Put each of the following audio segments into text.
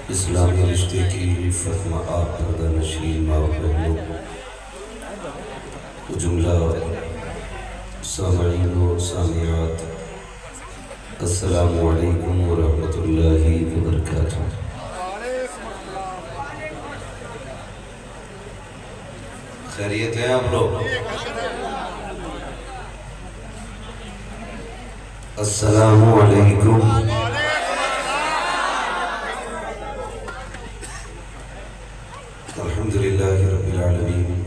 اسلامی رشتے کی فتمہ آپ پردہ نشین ماں بہنوں جملہ سامعین و سامعات السلام علیکم ورحمۃ اللہ وبرکاتہ۔ خیریت ہیں آپ لوگ؟ السلام علیکم۔ الحمدللہ رب العالمین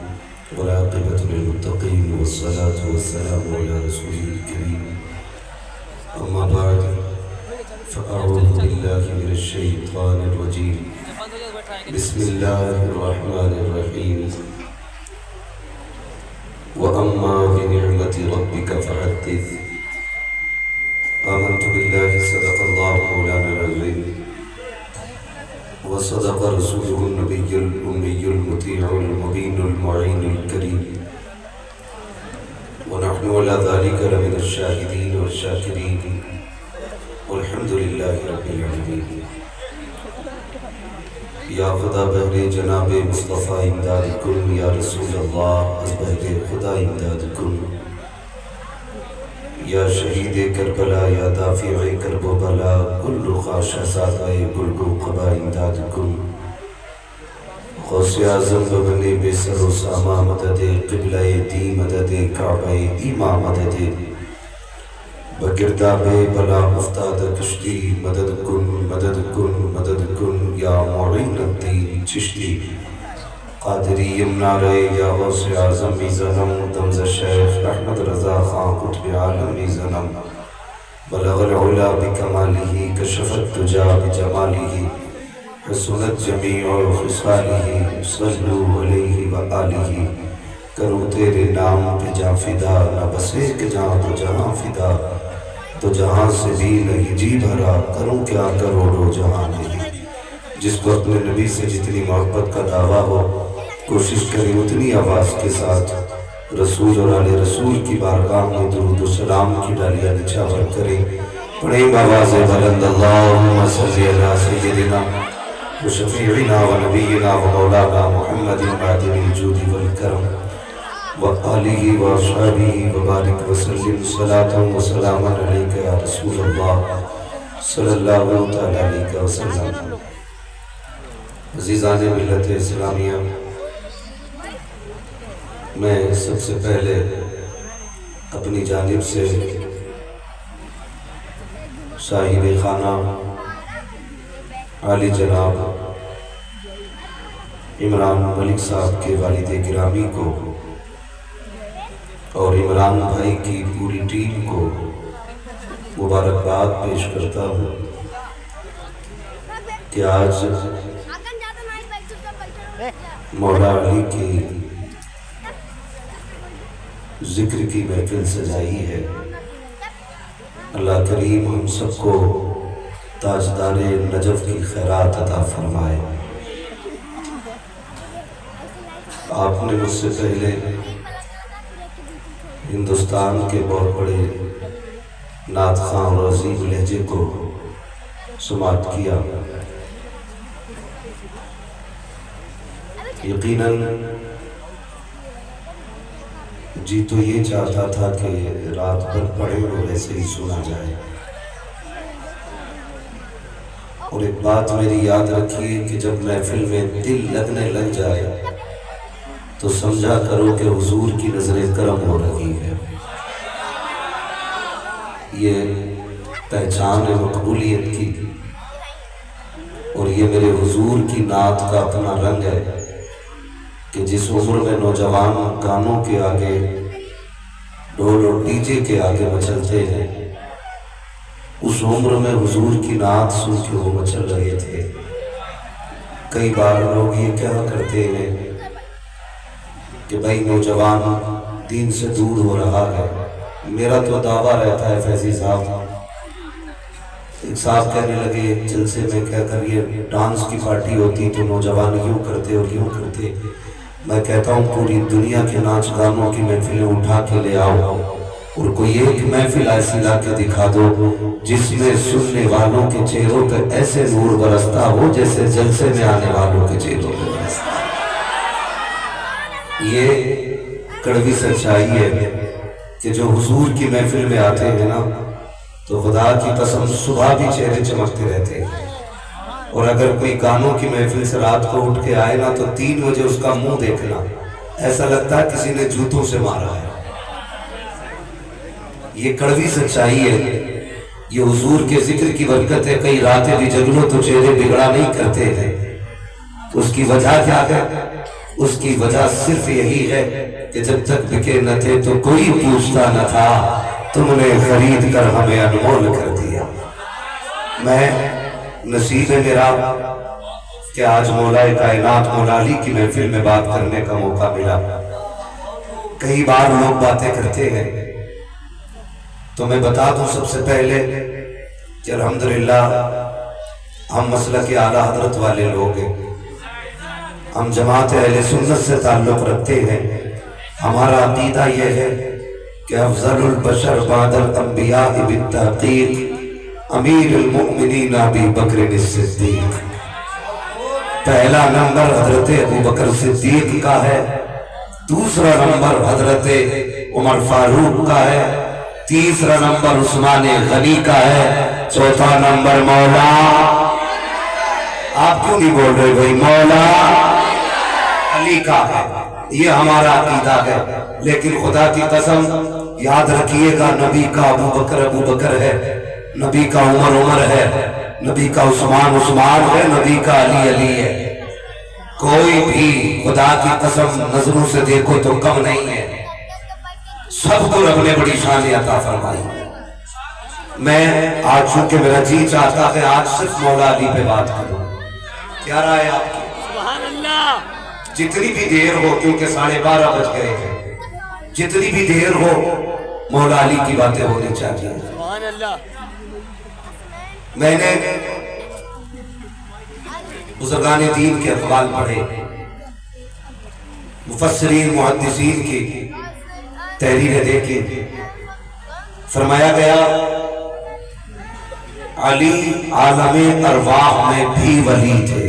والعاقبۃ للمتقین والصلاة والسلام علی رسول الکریم، اما بعد فاعوذ باللہ من الشیطان الرجیم، بسم اللہ الرحمن الرحیم، وَأَمَّا بِنِعْمَةِ رَبِّكَ فَحَدِّثْ۔ آمنت باللہ صدق اللہ مولانا العظیم وصدق رسوله النبی الأمی المطیع المبین المعین الکریم، ونحن على ذلك لمن الشاہدین والشاکرین، والحمد للہ رب العالمین۔ یا خدا بہر جناب مصطفیٰ امداد کن، یا رسول اللہ از بہر خدا امداد کن، یا شہید کربلا یا دافع کرب و بلا، کل خاشہ سادہ گلگ و قبا امداد کن۔ غوث اعظم ببنے بے سر و سامہ مدد قبلہ دی مدد کعبہ ایمہ مدد، بگرداب بلا افتاد کشتی مدد کن مدد کن مدد کن، یا معین الدین چشتی قادری یمنارے، یا غوث اعظم زنم دمز شیخ احمد رضا خان قطب عالم زنم، بلغ العلا بکمالہ کشف الدجا بجمالہ، حسنت جمیع خصالہ، صلو علیہ وآلہ۔ کروں تیرے نام پہ جاں فدا، نہ بس ایک جاں تو جہاں فدا، تو جہاں سے بھی نہیں جی بھرا، کروں کیا کروڑوں جہاں نہیں۔ جس کو اپنے نبی سے جتنی محبت کا دعویٰ ہو، کوشش کریں اتنی آواز کے ساتھ رسول اور آل رسول کی بارگاہ میں درود و سلام کی ڈالیاں نچھاور کریں۔ پڑھیں بآواز بلند، اللہم صلی علی سیدنا و شفیعنا و نبینا و مولانا محمد معدن الجود والکرم وآلہ و اصحابہ وبارک وسلم، صلاة و سلام علیکہ یا رسول اللہ صلی اللہ تعالیٰ علیہ وسلم۔ عزیزان ملت اسلامیہ، میں سب سے پہلے اپنی جانب سے صاحب خانہ عالی جناب عمران ملک صاحب کے والد گرامی کو اور عمران بھائی کی پوری ٹیم کو مبارکباد پیش کرتا ہوں کہ آج مولا علی کی ذکر کی محفل سجائی ہے۔ اللہ کریم ہم سب کو تاجدار نجف کی خیرات عطا فرمائے۔ آپ نے مجھ سے پہلے ہندوستان کے بہت بڑے نعت خواں اور عظیم لہجے کو سماعت کیا۔ یقیناً جی تو یہ چاہتا تھا کہ رات بھر پڑھے اور ایسے ہی سنا جائے، اور ایک بات میری یاد رکھیے کہ جب محفل میں دل لگنے لگ جائے تو سمجھا کرو کہ حضور کی نظر کرم ہو رہی ہے۔ یہ پہچان ہے مقبولیت کی، اور یہ میرے حضور کی نعت کا اپنا رنگ ہے کہ جس عمر میں نوجوان گانوں کے آگے، ڈھول اور ڈی جے کے آگے مچلتے ہیں، اس عمر میں حضور کی نعت سن کے وہ مچل رہے تھے۔ کئی بار لوگ یہ کہا کرتے ہیں کہ بھائی نوجوان دین سے دور ہو رہا ہے۔ میرا تو دعویٰ رہتا ہے فیضی صاحب، ایک صاحب کہنے لگے ایک جلسے میں کہہ کر یہ ڈانس کی پارٹی ہوتی تو نوجوان یوں کرتے اور یوں کرتے۔ میں کہتا ہوں پوری دنیا کے ناچ گانوں کی محفلیں اٹھا کے لے آؤ، اور کوئی ایک محفل ایسی لا کے دکھا دو جس میں سننے والوں کے چہروں پہ ایسے نور برستا ہو جیسے جلسے میں آنے والوں کے چہروں پہ برستا۔ یہ کڑوی سچائی ہے کہ جو حضور کی محفل میں آتے ہیں نا تو خدا کی قسم صبح بھی چہرے چمکتے رہتے ہیں، اور اگر کوئی گانوں کی محفل سے رات کو اٹھ کے آئے نا تو 3 بجے اس کا منہ دیکھنا ایسا لگتا ہے کسی نے جوتوں سے مارا ہے۔ یہ کڑوی سچائی ہے، یہ حضور کے ذکر کی برکت ہے۔ کئی راتیں بھی جگ لو تو چہرے بگڑا نہیں کرتے ہیں۔ اس کی وجہ کیا ہے؟ اس کی وجہ صرف یہی ہے کہ جب تک بکے نہ تھے تو کوئی پوچھتا نہ تھا، تم نے خرید کر ہمیں انمول کر دیا۔ میں نصیب ہے میرا کہ آج مولا کائنات مولا علی کی محفل میں بات کرنے کا موقع ملا۔ کئی بار لوگ باتیں کرتے ہیں تو میں بتا دوں سب سے پہلے کہ الحمدللہ ہم مسلک اعلیٰ حضرت والے لوگ ہیں، ہم جماعت اہل سنت سے تعلق رکھتے ہیں۔ ہمارا عقیدہ یہ ہے کہ افضل البشر بعد الانبیاء بالتحقیق امیر المؤمنین ابی بکر الصدیق۔ پہلا نمبر حضرت ابو بکر صدیق کا ہے، دوسرا نمبر حضرت عمر فاروق کا ہے، تیسرا نمبر عثمان غنی کا ہے، چوتھا نمبر مولا، آپ کیوں نہیں بول رہے بھائی، مولا علی کا ہے۔ یہ ہمارا عقیدہ ہے، لیکن خدا کی قسم یاد رکھیے گا نبی کا ابو بکر ہے، نبی کا عمر ہے، نبی کا عثمان ہے، نبی کا علی ہے۔ کوئی بھی خدا کی قسم نظروں سے دیکھو تو کم نہیں ہے، سب کو رب نے بڑی شان عطا فرمائی۔ میں آج چونکہ میرا جی چاہتا ہے آج صرف مولا علی پہ بات کروں، کیا رائے آپ کی؟ سبحان اللہ۔ جتنی بھی دیر ہو، کیونکہ 12:30 بج گئے ہیں، جتنی بھی دیر ہو مولا علی کی باتیں ہونی چاہیے۔ سبحان اللہ۔ میں نے بزرگان دین کے اقوال پڑھے، مفسرین محدثین کی تحریریں دیکھی، فرمایا گیا علی عالم ارواح میں بھی ولی تھے،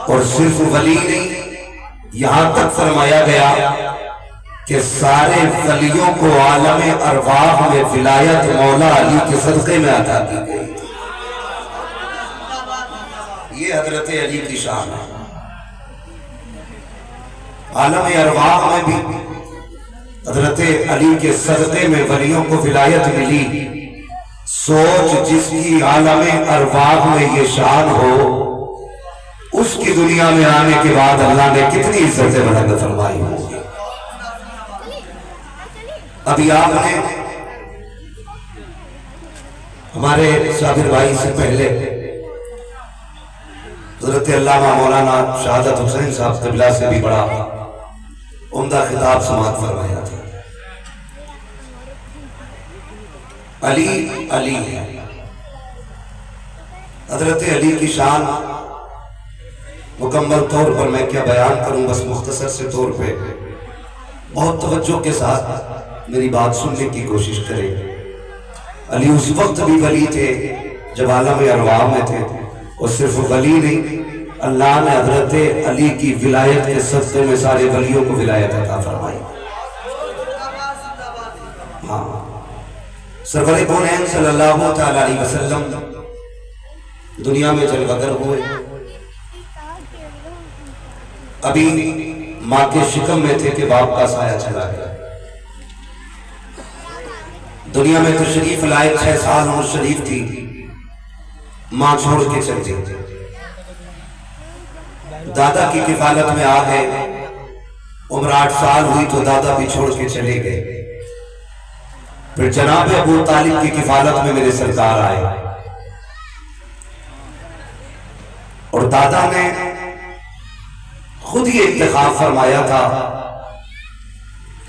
اور صرف ولی نہیں، یہاں تک فرمایا گیا کہ سارے ولیوں کو عالم ارواح میں ولایت مولا علی کے صدقے میں عطا کی گئی۔ یہ حضرت علی کی شان ہے۔ عالم ارواح میں بھی حضرت علی کے صدقے میں ولیوں کو ولایت ملی۔ سوچ جس کی عالم ارواح میں یہ شان ہو، اس کی دنیا میں آنے کے بعد اللہ نے کتنی عزت بلند فرمائی ہوگی۔ ابھی آپ نے ہمارے صابر بھائی سے پہلے حضرت علامہ مولانا شہادت حسین صاحب قبلہ سے بھی بڑا عمدہ خطاب سماعت فرمایا تھا۔ علی ہے، حضرت علی کی شان مکمل طور پر میں کیا بیان کروں، بس مختصر سے طور پہ بہت توجہ کے ساتھ میری بات سننے کی کوشش کریں۔ علی اس وقت بھی ولی تھے جب عالم ارواح میں تھے، اور صرف ولی نہیں، اللہ نے حضرت علی کی ولایت کے صدقے میں سارے ولیوں کو ولایت عطا فرمائی۔ ہاں، سرور کونین صلی اللہ تعالی علیہ وسلم دنیا میں جلوہ گر ہوئے، ابھی ماں کے شکم میں تھے کہ باپ کا سایہ چلا گیا۔ دنیا میں تشریف لائے 6 سال عمر شریف تھی، ماں چھوڑ کے چل گئی۔ دادا کی کفالت میں آ گئے، عمر 8 سال ہوئی تو دادا بھی چھوڑ کے چلے گئے۔ پھر جناب ابو طالب کی کفالت میں میرے سرکار آئے، اور دادا نے خود یہ انتخاب فرمایا تھا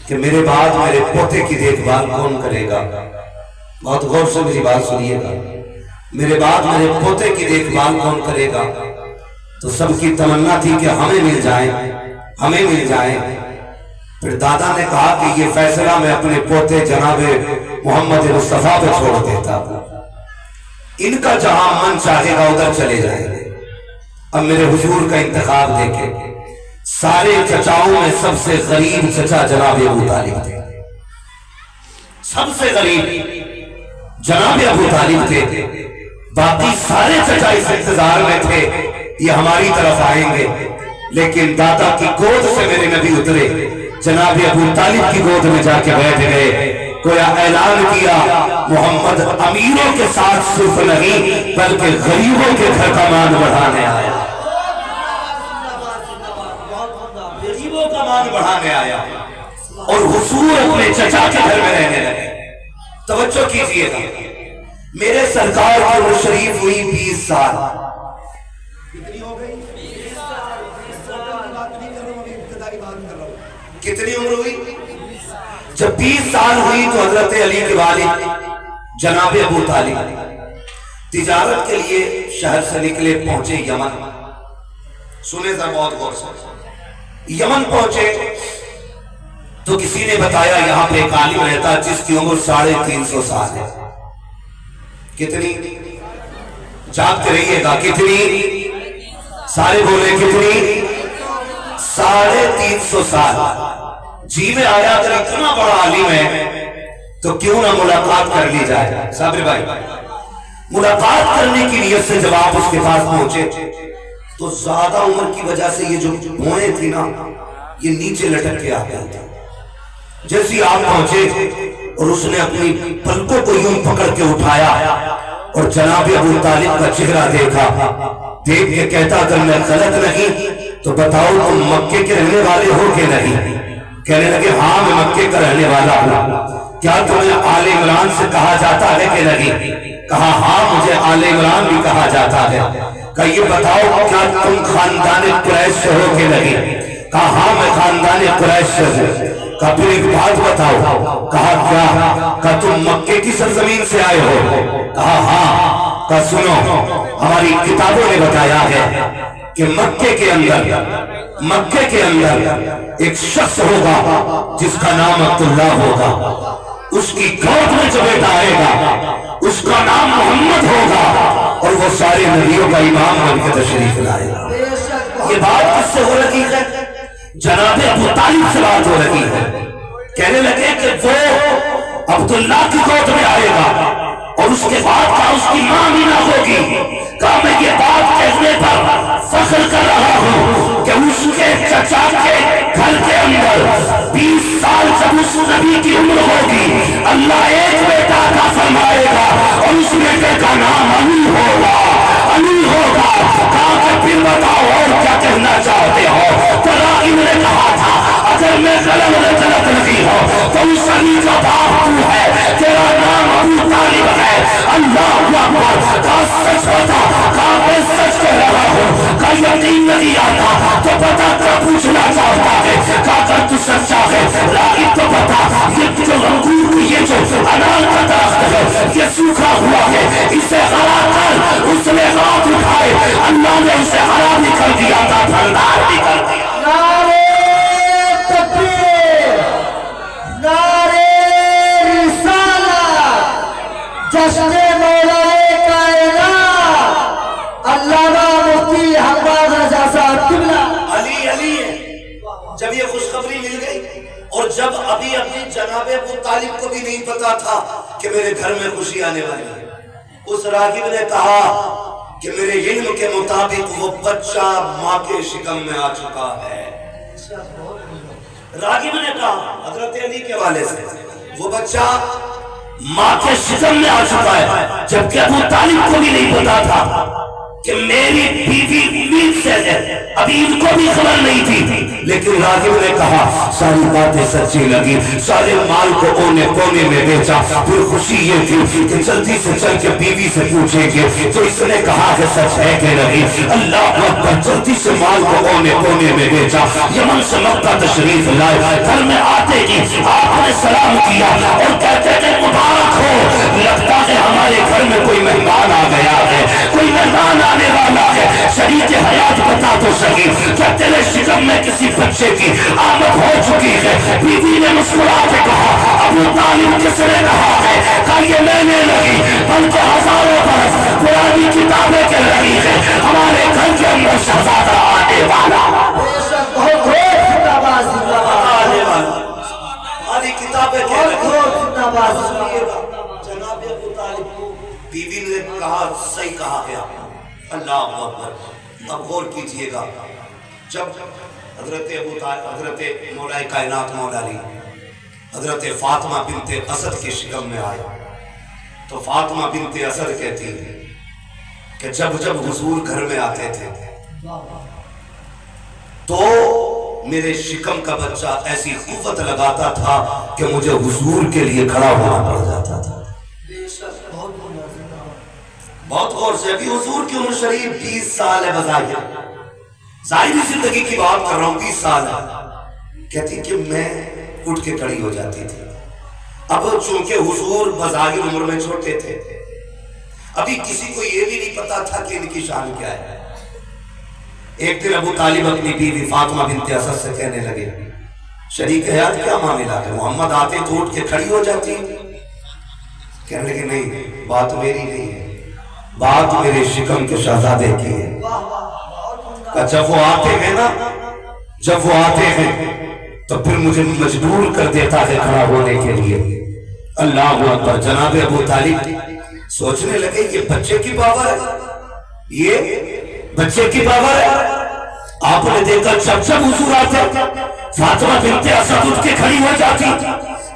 کہ میرے بعد میرے پوتے کی دیکھ بھال کون کرے گا۔ بہت غور سے میری بات سنیے گا، میرے بعد میرے پوتے کی دیکھ بھال کون کرے گا؟ تو سب کی تمنا تھی کہ ہمیں مل جائیں، ہمیں مل جائیں۔ پھر دادا نے کہا کہ یہ فیصلہ میں اپنے پوتے جناب محمد مصطفیٰ پہ چھوڑ دیتا ہوں، ان کا جہاں من چاہے گا ادھر چلے جائیں گے۔ اب میرے حضور کا انتخاب دیکھیں، سارے چچاؤں میں سب سے غریب چچا جناب ابو طالب تھے، سب سے غریب جناب ابو طالب تھے۔ باقی سارے چچا اس انتظار میں تھے یہ ہماری طرف آئیں گے، لیکن دادا کی گود سے میرے نبی اترے، جناب ابو طالب کی گود میں جا کے بیٹھ گئے۔ گویا اعلان کیا محمد امیروں کے ساتھ صرف نہیں بلکہ غریبوں کے گھر کا مان بڑھانے آیا، غریبوں کا مان بڑھانے آیا، اور حضور اپنے چچا کے گھر میں رہنے لگے۔ توجہ کیجئے گا، میرے سرکار کی عمر شریف ہوئی 20 سال۔ کتنی ہو گئی؟ 20 سال۔ کتنی عمر ہوئی؟ جب 20 سال ہوئی تو حضرت علی کے والد جناب ابو طالب تجارت کے لیے شہر سے نکلے، پہنچے یمن۔ سنے ذرا بہت غور سے، یمن پہنچے تو کسی نے بتایا یہاں پہ ایک عالم رہتا جس کی عمر 350 سال ہے۔ کتنی؟ جاگتے رہیے گا، کتنی؟ سارے بولے کتنی؟ 350 سال۔ جی میں آیا اگر اتنا بڑا عالم ہے تو کیوں نہ ملاقات کر لی جائے۔ صابر بھائی، ملاقات کرنے کی نیت سے جب آپ اس کے پاس پہنچے تو زیادہ عمر کی وجہ سے یہ جو بھوئیں تھی نا یہ نیچے لٹک کے آ گیا تھا۔ جیسے آپ پہنچے اور اس نے اپنی پلکوں کو یوں پکڑ کے اٹھایا اور جناب ابو طالب کا چہرہ دیکھا، دیکھ کے کہتا اگر میں غلط نہیں تو بتاؤ تم مکے کے رہنے والے ہو کہ نہیں؟ کہنے لگے ہاں میں مکے کا رہنے والا ہوں۔ کیا تمہیں آل عمران سے کہا جاتا ہے کہ نہیں؟ کہا ہاں مجھے آل عمران بھی کہا جاتا ہے۔ کہا یہ بتاؤ کیا تم خاندان قریش سے ہو کہ نہیں؟ کہا ہاں میں خاندان قریش سے ہوں۔ کہا پھر ایک بات بتاؤ۔ کہا کیا؟ کہا تم مکے کی سرزمین سے آئے ہو؟ کہا ہاں۔ کہا سنو ہماری کتابوں نے بتایا ہے کہ مکے کے اندر ایک شخص ہوگا جس کا نام عبداللہ ہوگا، اس کی گود میں جو بیٹا آئے گا اس کا نام محمد ہوگا، اور وہ سارے نبیوں کا امام بن کے تشریف لائے گا۔ یہ بات کس سے ہو رہی ہے؟ جناب ابو طالب سے بات ہو رہی ہے۔ کہنے لگے کہ وہ عبداللہ کی گود میں آئے گا اور اس کے بعد کا اس کی ماں بھی نہ ہوگی۔ کہا میں یہ بات کہنے پر فخر کر رہا ہوں کہ اس کے چچا کے گھر کے اندر 20 سال جب اس نبی کی عمر ہوگی اللہ ایک بیٹا عطا فرمائے گا اور اس بیٹے کا نام علی ہوگا، علی ہوگا۔ کہا کہ پھر بتاؤ اور کیا کہنا چاہتے ہو؟ تراغیب نے کہا تھا اگر میں غلط نہیں ہوں تو اس علی کا باپ تو ہے، تیرا نام ابو طالب ہے۔ اللہ اکبر۔ کہا سچ بتا؟ کہا میں سچ کہہ رہا ہوں۔ کہا یقین نہیں آتا تو بتا کیا پوچھنا چاہتا ہے؟ کہا اگر تو سچا ہے راغب تو بتا یہ جو انگور کی یہ جو انار کا درخت ہے یہ سوکھا ہوا ہے، اسے ہرا کر اس نے ہاتھ اٹھائے، اللہ نے اسے ہرا بھی کر دیا تھا، پھلدار بھی کر دیا۔ نعرے تکبیر، نعرے رسالت، جشن مولا کائنات علامہ مفتی حماد رضا صاحب قبلہ۔ علی علی ہے۔ جب یہ خوشخبری مل گئی اور جب ابھی جناب ابو طالب کو بھی نہیں پتا تھا کہ میرے گھر میں خوشی آنے والی ہے، اس راغب نے کہا کہ میرے علم کے مطابق وہ بچہ ماں کے شکم میں آ چکا ہے۔ راغب نے کہا حضرت علی کے والے سے وہ بچہ ماں کے شکم میں آ چکا ہے، جبکہ ابو طالب کو بھی نہیں پتا تھا کہ میری بیوی امید سے ہے، ابھی ان کو بھی خبر نہیں تھی۔ لیکن راغب نے کہا ساری باتیں سچی لگی، سارے مال کو اونے کونے میں بیچا، پھر خوشی یہ تھی کہ جلدی سے چل کے بیوی سے پوچھیں گے تو اس نے کہا کہ سچ ہے کہ نہیں۔ اللہ اکبر۔ جلدی سے مال کو اونے کونے میں بیچا، یمن سے مکہ تشریف لائے، گھر میں آتے ہی آپ نے سلام کیا اور کہتے کہ مبارک ہو، لگتا ہے ہمارے گھر میں کوئی مہمان آ گیا ہے، کوئی مہمان آنے والا ہے، شریک حیات بتا تو صحیح کیا تیرے شکم میں کسی بچے بچے کی آمد ہو چکی ہے۔ بیوی نے مسکرا کے کہا ابو طالب کس نے کہا ہے؟ کہا یہ میں نے نہیں بلکہ ہزاروں برس پرانی کتابیں کہہ رہی ہیں ہمارے گھر کے اندر شہزادہ آنے والا۔ بے شک بہت خوب زندہ باد زندہ باد آنے والا ہماری کتابیں کہہ بہت رہی خوب زندہ باد زندہ ہیں۔ جناب ابو طالب کو بیوی نے کہا صحیح کہا گیا۔ اللہ اکبر۔ اب غور کیجئے گا، جب حضرت ابو طالب حضرت مولا کائنات مولا علی حضرت فاطمہ بنت اسد کی شکم میں آئے تو فاطمہ بنت اسد کہتی ہے کہ جب جب حضور گھر میں آتے تھے تو میرے شکم کا بچہ ایسی قوت لگاتا تھا کہ مجھے حضور کے لیے کھڑا ہونا پڑ جاتا تھا۔ بے شک بہت بڑھیا زندہ باد بہت غور سے، ابھی حضور کی عمر شریف 20 سال ہے بظاہر، ظاہری زندگی کی بات کر رہا ہوں، 20 سال ہے۔ کہتی کہ میں اٹھ کے کھڑی ہو جاتی تھی۔ اب چونکہ حضور بظاہر عمر میں چھوٹے تھے، ابھی کسی کو یہ بھی نہیں پتا تھا کہ ان کی شان کیا ہے۔ ایک دن ابو طالب اپنی بیوی فاطمہ بنت اسد سے کہنے لگے شریک حیات کیا معاملہ ہے؟ محمد آتے تو اٹھ کے کھڑی ہو جاتی۔ کہنے لگے نہیں، بات میری نہیں ہے، بات میرے شکم کے شہزادے کی ہے۔ کہ جب وہ آتے ہیں نا، جب وہ آتے ہیں تو پھر مجھے مجبور کر دیتا ہے کھڑا ہونے کے لیے۔ اللہ اکبر۔ جناب ابو طالب سوچنے لگے یہ بچے کی پاور ہے، یہ بچے کی پاور ہے۔ آپ نے دیکھا جب جب حضور آتے فاطمہ بنت اسد اٹھ کے کھڑی ہو جاتی۔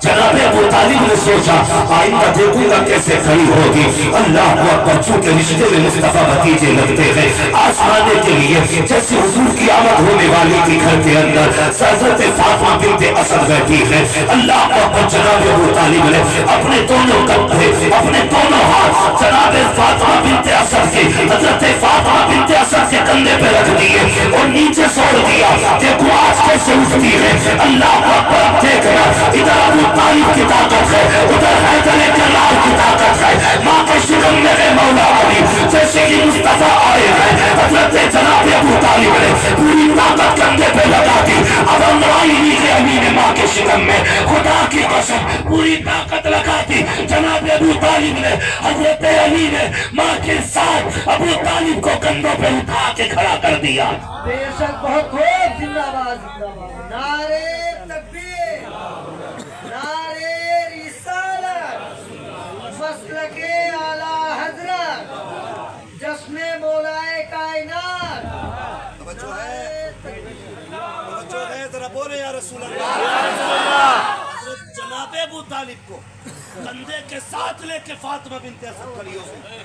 جناب ابو طالب نے سوچا آئندہ دیکھوں گا کیسے کھڑی ہوگی۔ اللہ اکبر۔ چونکہ رشتے میں مصطفیٰ بھتیجے لگتے ہیں، آسمانے کے لیے جیسے حضور کی آمد ہونے والی تھی گھر کے اندر حضرت فاطمہ بنت اسد بیٹھی ہے۔ اللہ اکبر۔ جناب ابو طالب نے اپنے دونوں کندھے، اپنے دونوں ہاتھ جناب فاطمہ بنت اسد کے حضرت فاطمہ بنت اسد کے کندھے پہ رکھ دیے اور نیچے چھوڑ دیا۔ دیکھو آج کیسے اٹھتی ہے۔ اللہ اکبر۔ دیکھنا ادھر ابو طالب کی طاقت ہے، ادھر حیدر کرار کی طاقت ہے۔ ماں کے شکم میں ہے مولا علی، جیسے کہ مصطفیٰ آئے ہیں حضرت جناب ابو طالب نے پوری طاقت کندھے پہ لگا دی۔ اب امرائی نیچے امی نے ماں کے شکم میں خدا کی قسم پوری طاقت لگا دی۔ جناب ابو طالب نے حضرت علی نے ماں کے ساتھ ابو طالب کو کندھوں پہ اٹھا کے کھڑا کر دیا۔ بے شک بہت خوب زندہ باد زندہ باد۔ نعرے تکبیر، نعرے رسالت، مسلک اعلیٰ حضرت، جشن مولائے کائنات۔ توجہ ہے ذرا بولے یا رسول اللہ۔ جناب ابو طالب کو کندھے کے ساتھ لے کے فاطمہ بنت اسد کھڑی ہو گئی،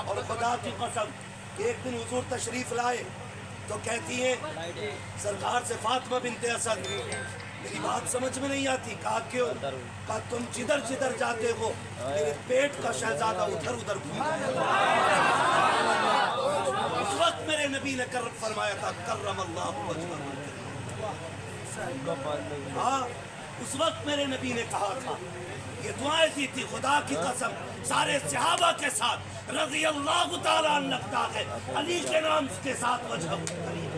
اور خدا کی قسم ایک دن حضور تشریف لائے تو کہتی ہیں سرکار سے فاطمہ بنت اسد میری بات سمجھ میں نہیں آتی۔ کہا کیوں؟ کہا تم جدھر جدھر جاتے ہو میرے پیٹ کا شہزادہ ادھر ادھر گھومتا ہے۔ اس وقت میرے نبی نے فرمایا تھا کرم اللہ وجہہ۔ ہاں اس وقت میرے نبی نے کہا تھا، یہ دعائیں دی تھی خدا کی قسم سارے صحابہ کے ساتھ رضی اللہ تعالیٰ عنہ لگتا ہے علی کے نام کے ساتھ وجہ کریے۔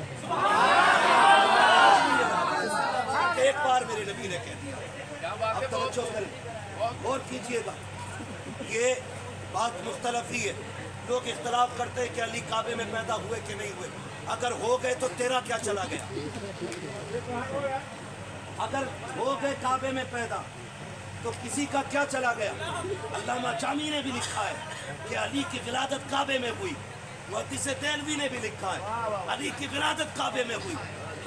ایک بار میرے نبی نے کہہ دیا، اب توجہ کریں غور کیجئے گا، یہ بات مختلف ہی ہے۔ لوگ اختلاف کرتے ہیں کہ علی کعبے میں پیدا ہوئے کہ نہیں ہوئے۔ اگر ہو گئے تو تیرا کیا چلا گیا؟ اگر ہو گئے کعبے میں پیدا تو کسی کا کیا چلا گیا؟ علامہ جامی نے بھی لکھا ہے کہ علی کی ولادت کعبے میں ہوئی، محدث دہلوی نے بھی لکھا ہے علی کی ولادت کعبے میں ہوئی۔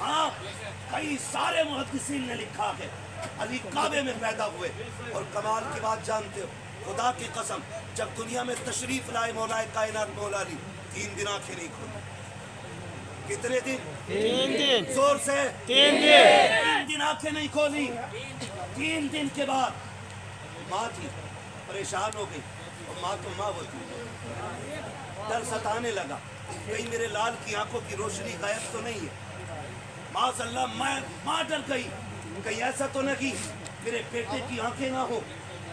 ہاں کئی سارے محدثین نے لکھا ہے علی کعبے میں پیدا ہوئے۔ اور کمال کی بات جانتے ہو، خدا کی قسم جب دنیا میں تشریف لائے مولا کائنات مولا علی 3 دن آنکھیں نہیں کھولی۔ کتنے دن؟ 3 دن۔ زور سے 3 دن۔ 3 دن آنکھیں نہیں کھولی۔ 3 دن کے بعد ماں تھی پریشان ہو گئی، اور ماں تو ماں ہوتی، ڈر ستانے لگا کہیں میرے لال کی آنکھوں کی روشنی غائب تو نہیں ہے۔ معاذ اللہ ماں ڈر گئی کہیں ایسا تو نہیں میرے بیٹے کی آنکھیں نہ ہو۔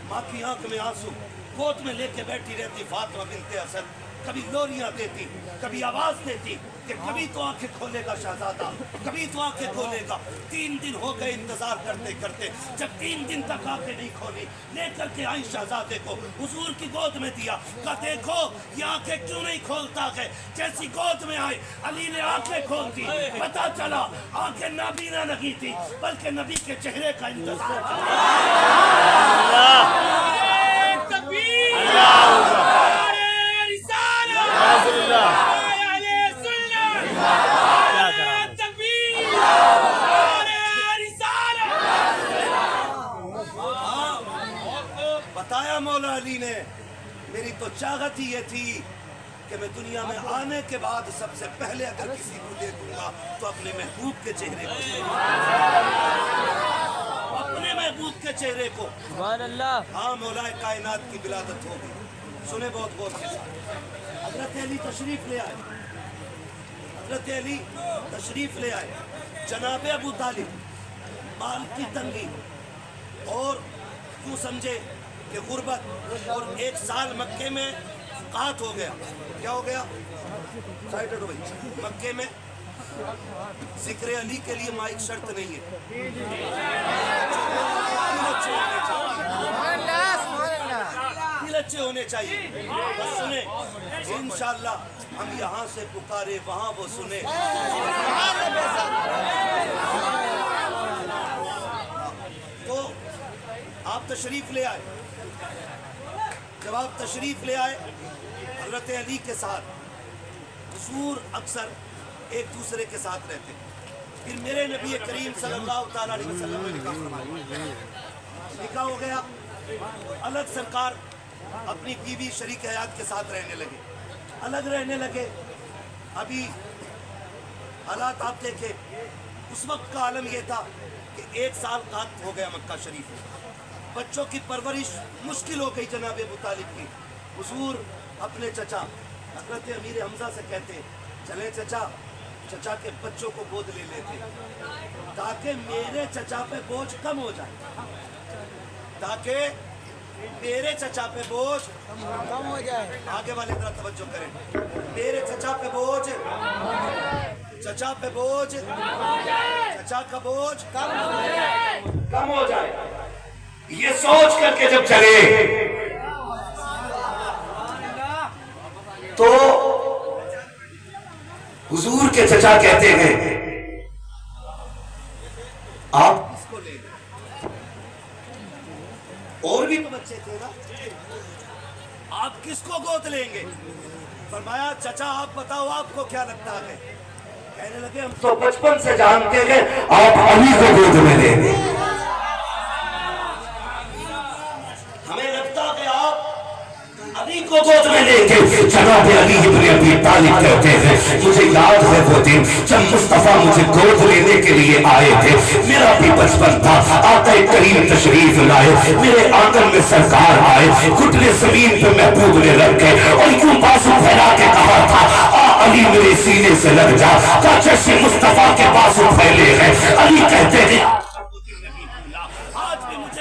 ماں کی آنکھ میں آنسو، گود میں لے کے بیٹھی رہتی فاطمہ بنت اسد کبھی لوریاں دیتی، کبھی آواز دیتی کہ کبھی تو آنکھیں کھولے گا شہزادہ، کبھی تو آنکھیں کھولے گا۔ 3 دن ہو گئے انتظار کرتے کرتے، جب 3 دن تک آنکھیں نہیں کھولی، لے کر کے آئی شہزادے کو، حضور کی گود میں دیا، کہا دیکھو یہ آنکھیں کیوں نہیں کھولتا ہے۔ جیسی گود میں آئے علی نے آنکھیں کھول دی، پتا چلا آنکھیں نابینا نہیں تھی بلکہ نبی کے چہرے کا انتظار بتایا مولا علی نے، میری تو چاہت ہی یہ تھی کہ میں دنیا میں آنے کے بعد سب سے پہلے اگر کسی کو دیکھوں گا تو اپنے محبوب کے چہرے کو، اپنے محبوب کے چہرے کو۔ سبحان اللہ۔ ہاں مولا کائنات کی ولادت ہوگی، سنیں بہت غور کے ساتھ۔ حضرت علی تشریف لے آئے، حضرت علی تشریف لے آئے، جناب ابو طالب مال کی تنگی اور کیوں سمجھے کہ غربت اور 1 سال مکے میں قحط ہو گیا۔ کیا ہو گیا؟ سائڈ ہٹو بھائی۔ مکے میں ذکر علی کے لیے مائک شرط نہیں ہے، دل اچھے ہونے چاہیے۔ بس سنیں، انشاءاللہ ہم یہاں سے پکارے وہاں وہ سنے۔ تو آپ تشریف لے آئے، جب آپ تشریف لے آئے حضرت علی کے ساتھ، حضور اکثر ایک دوسرے کے ساتھ رہتے، پھر میرے نبی کریم صلی اللہ تعالیٰ علیہ وسلم نے نکاح فرمایا، نکاح ہو گیا، الگ سرکار اپنی بیوی شریک حیات کے ساتھ رہنے لگے، الگ رہنے لگے۔ ابھی حالات آپ دیکھیں، اس وقت کا عالم یہ تھا کہ 1 سال قحط ہو گیا مکہ شریف میں، بچوں کی پرورش مشکل ہو گئی جناب ابو طالب کی۔ حضور اپنے چچا حضرت امیر حمزہ سے کہتے چلے چچا، چچا کے بچوں کو گود لے لیتے تاکہ میرے چچا پہ بوجھ کم ہو جائے، تاکہ میرے چچا پہ بوجھ کم ہو جائے۔ آگے والے ذرا توجہ کریں، میرے چچا پہ بوجھ، چچا پہ بوجھ، چچا کا بوجھ کم ہو جائے۔ یہ سوچ کر کے جب چلے تو حضور کے چچا کہتے ہیں آپ کس کو لے گئے؟ اور بھی تو بچے تھے نا، آپ کس کو گود لیں گے؟ فرمایا چچا آپ بتاؤ آپ کو کیا لگتا ہے؟ کہنے لگے ہم تو بچپن سے جانتے ہیں آپ علی کو گود میں لیں گے، ہمیں لگتا کہ آپ علی کو گود میں لیں گے۔ جناب علی ابن ابی طالب کہتے ہیں مجھے یاد ہے وہ دن جب مصطفیٰ مجھے گود لینے کے لیے آئے تھے، میرا بھی بچپن تھا، آقا کریم تشریف لائے، میرے آنگن میں سرکار آئے، گھٹنے زمین پہ محبوب نے رکھے اور یوں بازو پھیلا کے کہا تھا آ علی میرے سینے سے لگ جا، کا جیسے مصطفیٰ کے بازو پھیلے ہیں۔ علی کہتے ہیں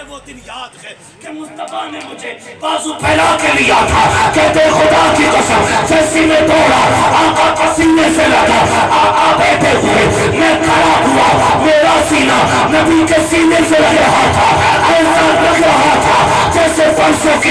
وہ دن یاد ہے کہ مصطفیٰ نے مجھے بازو پھیلا کے لیا تھا، کہتے خدا کی قسم جیسی میں دوڑا آقا کا سینے سے لگا، آقا بیٹھے ہوئے میں کھڑا ہوا، میرا سینہ نبی کے سینے سے لگ رہا تھا، ایسا لگ رہا تھا جیسے فرشوں کی